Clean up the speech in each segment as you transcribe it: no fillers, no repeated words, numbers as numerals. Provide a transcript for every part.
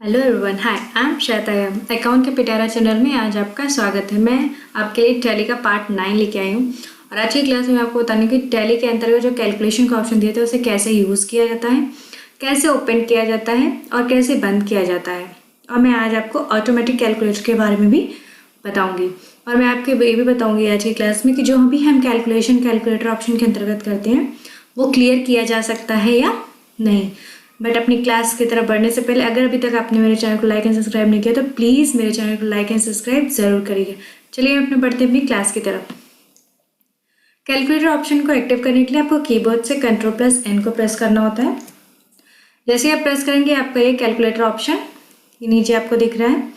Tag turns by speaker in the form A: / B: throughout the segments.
A: Hello everyone, hi I am Shweta account के पिटारा channel में आज आपका स्वागत है। मैं आपके लिए टैली का पार्ट 9 लेके आई हूँ और आज की क्लास में आपको बताने की टैली के अंतर्गत जो कैलकुलेशन का ऑप्शन दिए थे उसे कैसे यूज़ किया जाता है, कैसे ओपन किया जाता है और कैसे बंद किया जाता है। और मैं आज आपको ऑटोमेटिक कैलकुलेटर के बारे में भी बताऊँगी और मैं आपको ये भी बताऊँगी आज की क्लास में कि जो भी हम कैलकुलेटर ऑप्शन के अंतर्गत करते हैं वो क्लियर किया जा सकता है या नहीं। बट अपनी क्लास की तरफ बढ़ने से पहले अगर अभी तक आपने मेरे चैनल को लाइक एंड सब्सक्राइब नहीं किया तो प्लीज़ मेरे चैनल को लाइक एंड सब्सक्राइब ज़रूर करिए। चलिए अपने बढ़ते अपनी क्लास की तरफ। कैलकुलेटर ऑप्शन को एक्टिव करने के लिए आपको कीबोर्ड से Ctrl+N को प्रेस करना होता है। जैसे आप प्रेस करेंगे आपका ये कैलकुलेटर ऑप्शन ये नीचे आपको दिख रहा है,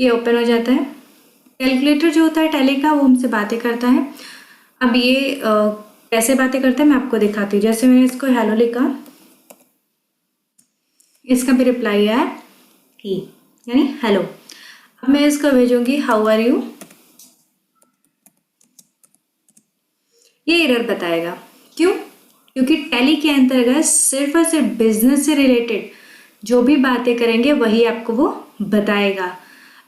A: ये ओपन हो जाता है। कैलकुलेटर जो होता है टैली का वो हमसे बातें करता है। अब ये कैसे बातें करता है मैं आपको दिखाती हूँ। जैसे मैंने इसको हेलो लिखा, इसका भी रिप्लाई है ही यानी हेलो। अब मैं इसको भेजूंगी हाउ आर यू, ये एरर बताएगा। क्यों? क्योंकि टैली के अंतर्गत सिर्फ और सिर्फ बिजनेस से रिलेटेड जो भी बातें करेंगे वही आपको वो बताएगा।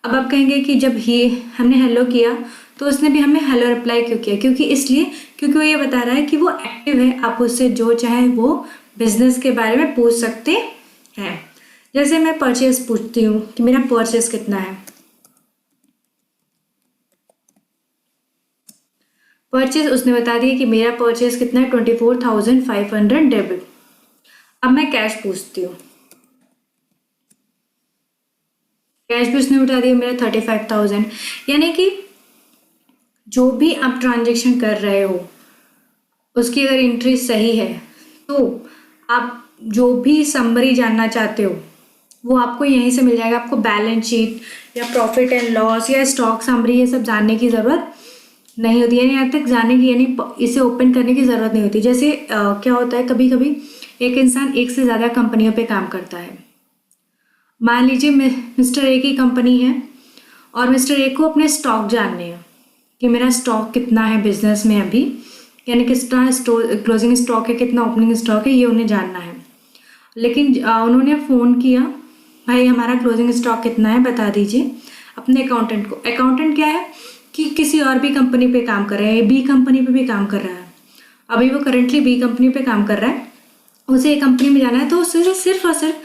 A: अब आप कहेंगे कि जब ही हमने हेलो किया तो उसने भी हमें हेलो रिप्लाई क्यों किया? क्योंकि वो ये बता रहा है कि वो एक्टिव है, आप उससे जो चाहे वो बिजनेस के बारे में पूछ सकते हैं। जैसे मैं परचेज पूछती हूँ कि मेरा परचेज कितना है। परचेज उसने बता दिया कि मेरा परचेज कितना है 24,500 डेबिट। अब मैं कैश पूछती हूँ, कैश भी उसने बता दिया मेरा 35,000। यानी कि जो भी आप ट्रांजेक्शन कर रहे हो उसकी अगर एंट्री सही है तो आप जो भी समरी जानना चाहते हो वो आपको यहीं से मिल जाएगा। आपको बैलेंस शीट या प्रॉफिट एंड लॉस या स्टॉक समरी ये सब जानने की ज़रूरत नहीं होती, यानी यहाँ तक जानने की यानी इसे ओपन करने की ज़रूरत नहीं होती। जैसे क्या होता है, कभी कभी एक इंसान एक से ज़्यादा कंपनियों पे काम करता है। मान लीजिए मिस्टर ए की कंपनी है और मिस्टर ए को अपने स्टॉक जानने हैं कि मेरा स्टॉक कितना है बिजनेस में अभी, यानी कितना क्लोजिंग स्टॉक है, कितना ओपनिंग स्टॉक है, ये उन्हें जानना है। लेकिन उन्होंने फ़ोन किया, भाई हमारा क्लोजिंग स्टॉक कितना है बता दीजिए, अपने अकाउंटेंट को। अकाउंटेंट क्या है कि किसी और भी कंपनी पे काम कर रहा है, बी कंपनी पे भी काम कर रहा है, अभी वो करंटली बी कंपनी पे काम कर रहा है, उसे एक कंपनी में जाना है तो उसे सिर्फ और सिर्फ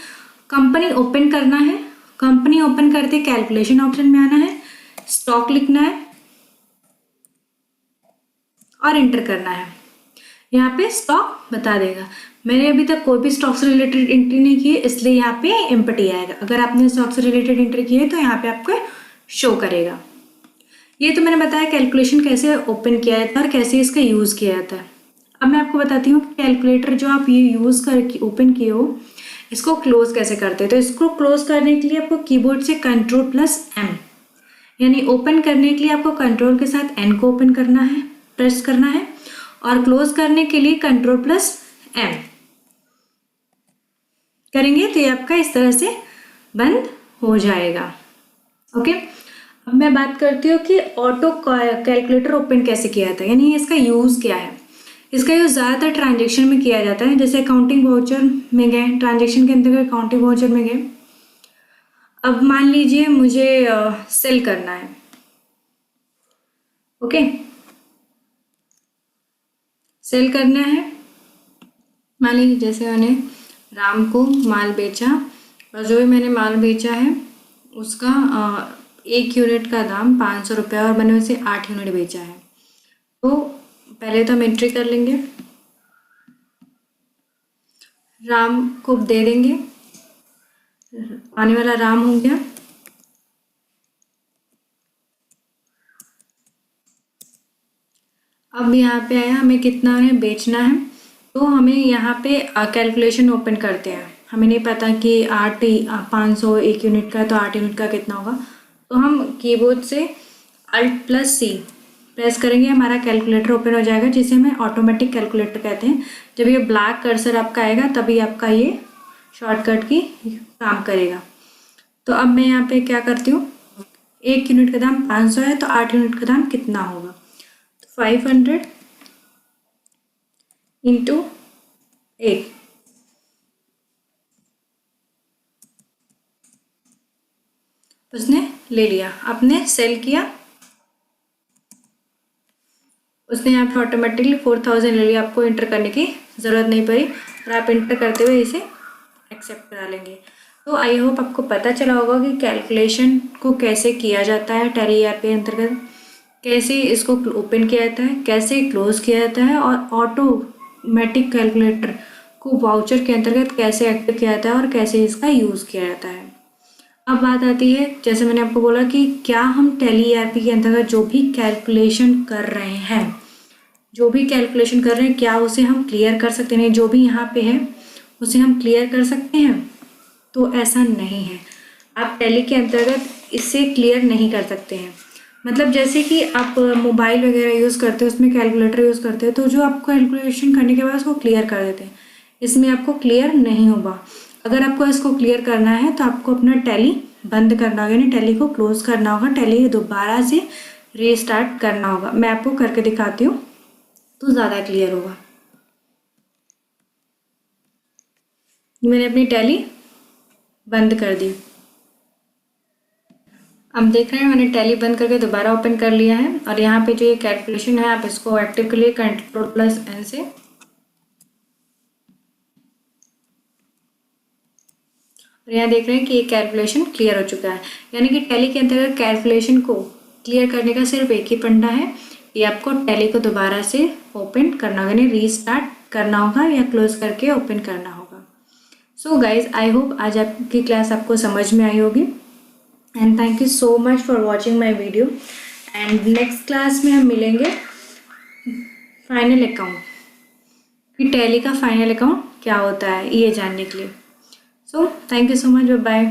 A: कंपनी ओपन करना है। कंपनी ओपन करते कैलकुलेशन ऑप्शन में आना है, स्टॉक लिखना है और एंटर करना है। यहाँ पे स्टॉक बता देगा। मैंने अभी तक कोई भी स्टॉक से रिलेटेड एंट्री नहीं की है इसलिए यहाँ पे एम्प्टी आएगा। अगर आपने स्टॉक से रिलेटेड एंट्री की है तो यहाँ पे आपको शो करेगा। ये तो मैंने बताया कैलकुलेशन कैसे ओपन किया जाता है और कैसे इसका यूज़ किया जाता है। अब मैं आपको बताती हूँ कि कैलकुलेटर जो आप ये यूज़ करके ओपन किए हो इसको क्लोज कैसे करते हैं। तो इसको क्लोज करने के लिए आपको कीबोर्ड से Ctrl+M, यानी ओपन करने के लिए आपको कंट्रोल के साथ N को ओपन करना है, प्रेस करना है, और क्लोज करने के लिए Ctrl+M करेंगे तो ये आपका इस तरह से बंद हो जाएगा। ओके, अब मैं बात करती हूँ कि ऑटो कैलकुलेटर ओपन कैसे किया जाता है, यानी इसका यूज़ क्या है। इसका यूज़ ज़्यादातर ट्रांजेक्शन में किया जाता है। जैसे अकाउंटिंग वाउचर में गए, ट्रांजेक्शन के अंतर्गत अकाउंटिंग वाउचर में गए। अब मान लीजिए मुझे सेल करना है, ओके, सेल करना है। मान लीजिए जैसे मैंने राम को माल बेचा और जो भी मैंने माल बेचा है उसका 1 यूनिट का दाम 500 रुपया और मैंने उसे 8 यूनिट बेचा है। तो पहले तो हम एंट्री कर लेंगे, राम को दे देंगे, आने वाला राम हो गया। अब यहाँ पे आया हमें कितना हमें बेचना है, तो हमें यहाँ पे कैलकुलेशन ओपन करते हैं। हमें नहीं पता कि 500 1 यूनिट का, तो 8 यूनिट का कितना होगा। तो हम कीबोर्ड से Alt+C प्रेस करेंगे, हमारा कैलकुलेटर ओपन हो जाएगा जिसे हमें ऑटोमेटिक कैलकुलेटर कहते हैं। जब ये ब्लैक कर्सर आपका आएगा तभी आपका ये शॉर्टकट की काम करेगा। तो अब मैं यहाँ पे क्या करती हूँ, 1 यूनिट का दाम 500 है तो 8 यूनिट का दाम कितना होगा, 500 इंटू 8, उसने ले लिया, आपने सेल किया, उसने यहाँ पे ऑटोमेटिकली 4000 ले लिया, आपको इंटर करने की ज़रूरत नहीं पड़ी और आप इंटर करते हुए इसे एक्सेप्ट करा लेंगे। तो आई होप आपको पता चला होगा कि कैलकुलेशन को कैसे किया जाता है टैली ERP के अंतर्गत, कैसे इसको ओपन किया जाता है, कैसे क्लोज किया जाता है और ऑटोमेटिक कैलकुलेटर को वाउचर के अंतर्गत कैसे एक्टिव किया जाता है और कैसे इसका यूज़ किया जाता है। अब बात आती है, जैसे मैंने आपको बोला कि क्या हम टैली ERP के अंतर्गत जो भी कैलकुलेशन कर रहे हैं, क्या उसे हम क्लियर कर सकते हैं, जो भी यहाँ पे है उसे हम क्लियर कर सकते हैं? तो ऐसा नहीं है, आप टैली के अंतर्गत इससे क्लियर नहीं कर सकते हैं। मतलब जैसे कि आप मोबाइल वगैरह यूज़ करते हो, उसमें कैलकुलेटर यूज़ करते हो, तो जो आपको कैलकुलेशन करने के बाद उसको क्लियर कर देते हैं, इसमें आपको क्लियर नहीं होगा। अगर आपको इसको क्लियर करना है तो आपको अपना टैली बंद करना होगा, यानी टैली को क्लोज करना होगा, टैली दोबारा से रीस्टार्ट करना होगा। मैं आपको करके दिखाती हूँ तो ज़्यादा क्लियर होगा। मैंने अपनी टैली बंद कर दी, अब देख रहे हैं मैंने टैली बंद करके दोबारा ओपन कर लिया है और यहाँ पे जो ये कैलकुलेशन है आप इसको एक्टिव कर लिए Ctrl+N से, और यहाँ देख रहे हैं कि ये कैलकुलेशन क्लियर हो चुका है। यानी कि टैली के अंतर्गत कैलकुलेशन को क्लियर करने का सिर्फ एक ही फंडा है, ये आपको टैली को दोबारा से ओपन करना होगा, यानी रीस्टार्ट करना होगा या क्लोज करके ओपन करना होगा। सो गाइज, आई होप आज आपकी क्लास आपको समझ में आई होगी and thank you so much for watching my video. And next class में हम मिलेंगे फाइनल अकाउंट, कि टैली का फाइनल अकाउंट क्या होता है ये जानने के लिए। So thank you so much, bye.